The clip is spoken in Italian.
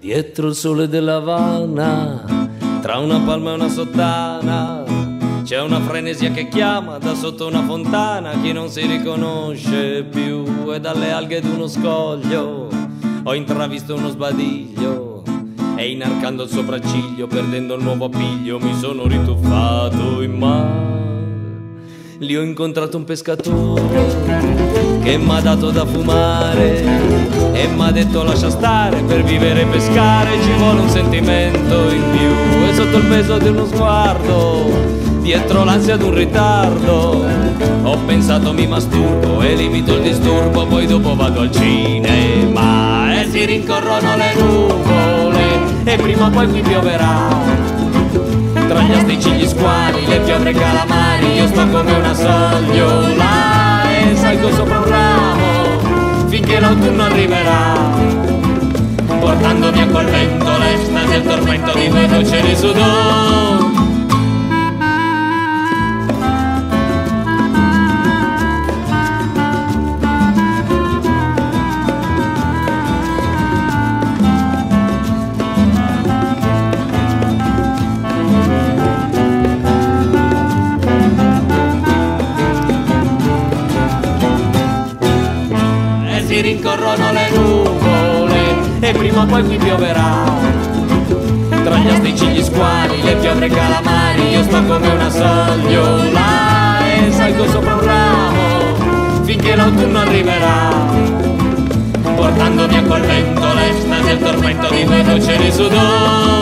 Dietro il sole della Havana, tra una palma e una sottana, c'è una frenesia che chiama da sotto una fontana. Chi non si riconosce più, e dalle alghe d'uno scoglio ho intravisto uno sbadiglio, e inarcando il sopracciglio, perdendo il nuovo appiglio, mi sono rituffato in mare. Lì ho incontrato un pescatore che m'ha dato da fumare e m'ha detto lascia stare, per vivere e pescare ci vuole un sentimento in più. E sotto il peso di uno sguardo, dietro l'ansia d'un ritardo, ho pensato mi masturbo e limito il disturbo, poi dopo vado al cinema e si rincorrono le nuvole e prima o poi qui pioverà. Tra gli astici, gli squali, le piovre calamari, io sto come una sogliola e salgo sopra un ramo finché l'autunno arriverà, portandomi a quel vento l'estasi e il tormento di due noceri sudor. Si rincorrono le nuvole e prima o poi qui pioverà. Tra gli astici, gli squali, le piovre calamari, io sto come una sogliola e salgo sopra un ramo finché l'autunno arriverà, portandomi a quel vento l'estasi e il tormento di due noceri sudor.